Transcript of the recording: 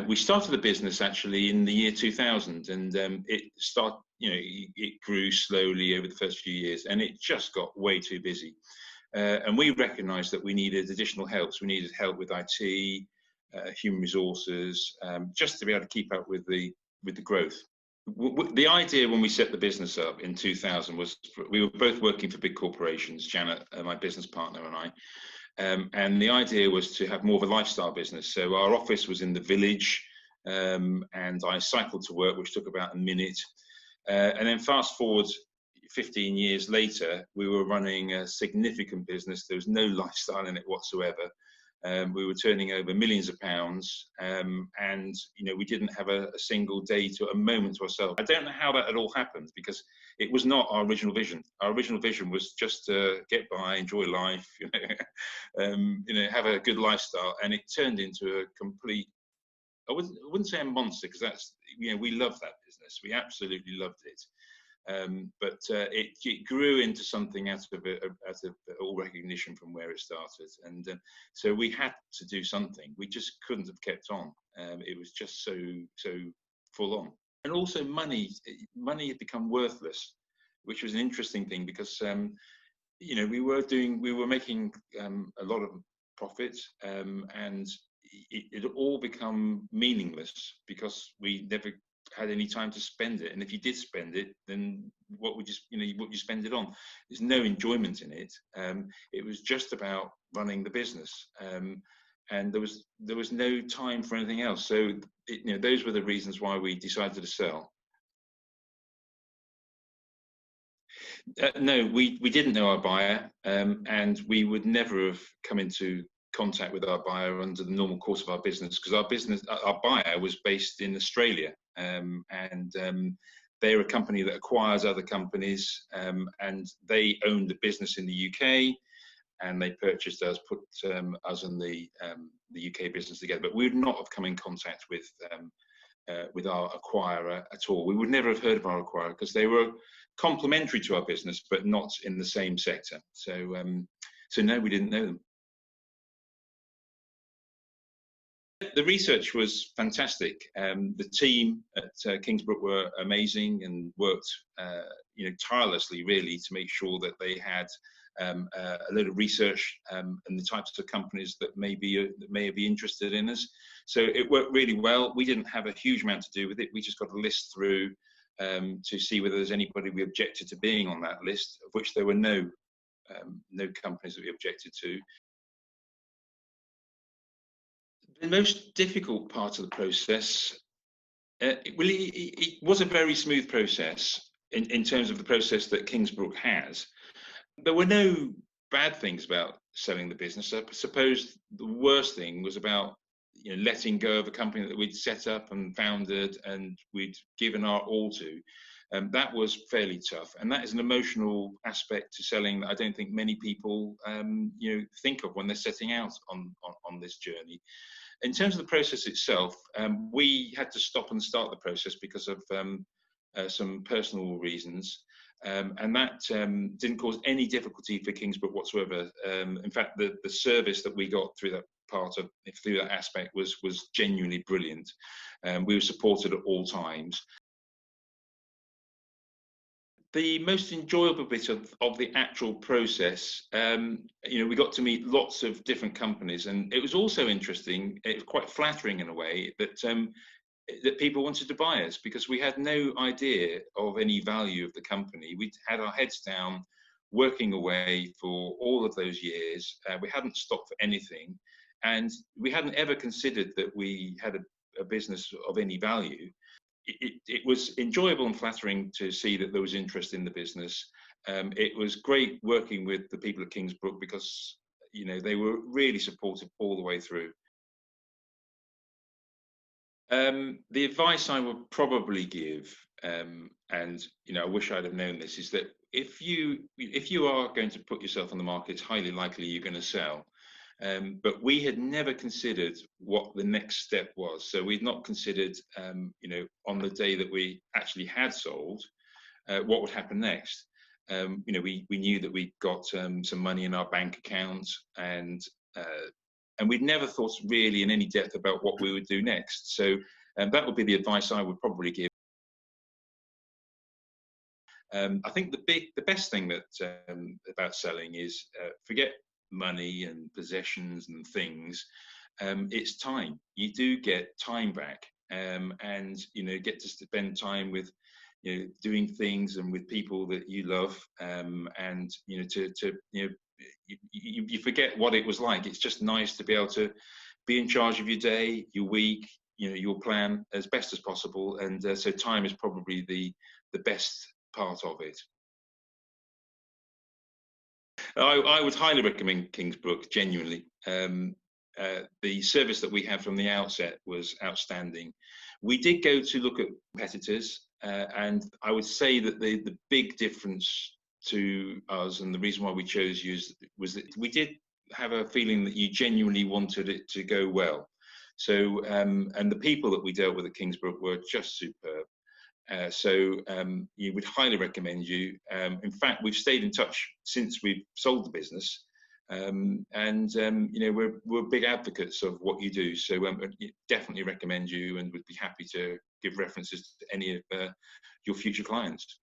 We started the business actually in the year 2000, and it grew slowly over the first few years, and it just got way too busy. And we recognised that we needed additional help. So we needed help with IT, human resources, just to be able to keep up with the growth. The idea when we set the business up in 2000 was we were both working for big corporations, Janet, my business partner, and I. And the idea was to have more of a lifestyle business. So our office was in the village, and I cycled to work, which took about a minute. And then fast forward 15 years later, we were running a significant business. There was no lifestyle in it whatsoever. We were turning over millions of pounds, and we didn't have a single day to a moment to ourselves. I don't know how that had all happened, because it was not our original vision. Our original vision was just to get by, enjoy life, have a good lifestyle, and it turned into a complete, I wouldn't say a monster, because that's, we loved that business. We absolutely loved it. But it grew into something out of all recognition from where it started, and so we had to do something. We just couldn't have kept on. It was just so full on, and also money had become worthless, which was an interesting thing, because we were making a lot of profit, and it had all become meaningless because we never had any time to spend it. And if you did spend it, then what would you spend it on? There's no enjoyment in it. It was just about running the business, and there was no time for anything else. So those were the reasons why we decided to sell. No, we didn't know our buyer, and we would never have come into contact with our buyer under the normal course of our business, because our buyer was based in Australia, and they're a company that acquires other companies, and they owned the business in the UK, and they purchased us, put us and the UK business together. But we would not have come in contact with our acquirer at all. We would never have heard of our acquirer, because they were complementary to our business, but not in the same sector. So no, we didn't know them. The research was fantastic. The team at Kingsbrook were amazing and worked tirelessly, really, to make sure that they had a load of research and the types of companies that may be interested in us. So it worked really well. We didn't have a huge amount to do with it. We just got a list through to see whether there's anybody we objected to being on that list, of which there were no companies that we objected to. The most difficult part of the process, it was a very smooth process in terms of the process that Kingsbrook has. There were no bad things about selling the business. I suppose the worst thing was about letting go of a company that we'd set up and founded and we'd given our all to. That was fairly tough, and that is an emotional aspect to selling that I don't think many people think of when they're setting out on this journey. In terms of the process itself, we had to stop and start the process because of some personal reasons, and that didn't cause any difficulty for Kingsbrook whatsoever. In fact, the service that we got through that aspect was genuinely brilliant. We were supported at all times. The most enjoyable bit of the actual process, we got to meet lots of different companies, and it was also interesting. It was quite flattering in a way that people wanted to buy us, because we had no idea of any value of the company. We'd had our heads down, working away for all of those years. We hadn't stopped for anything, and we hadn't ever considered that we had a business of any value. It was enjoyable and flattering to see that there was interest in the business. It was great working with the people at Kingsbrook, because they were really supportive all the way through. The advice I would probably give, and I wish I'd have known this, is that if you are going to put yourself on the market, it's highly likely you're going to sell. But we had never considered what the next step was. So we'd not considered, on the day that we actually had sold, what would happen next. We knew that we got some money in our bank account, and and we'd never thought really in any depth about what we would do next. So that would be the advice I would probably give. I think the best thing that about selling is forget money and possessions and things. It's time. You do get time back, and get to spend time with doing things and with people that you love, and you forget what it was like. It's just nice to be able to be in charge of your day, your week, your plan as best as possible, and so time is probably the best part of it. I would highly recommend Kingsbrook, genuinely. The service that we had from the outset was outstanding. We did go to look at competitors, and I would say that the big difference to us, and the reason why we chose you, was that we did have a feeling that you genuinely wanted it to go well. So, and the people that we dealt with at Kingsbrook were just superb. So you would highly recommend you. In fact, we've stayed in touch since we've sold the business, and we're big advocates of what you do. So definitely recommend you, and would be happy to give references to any of your future clients.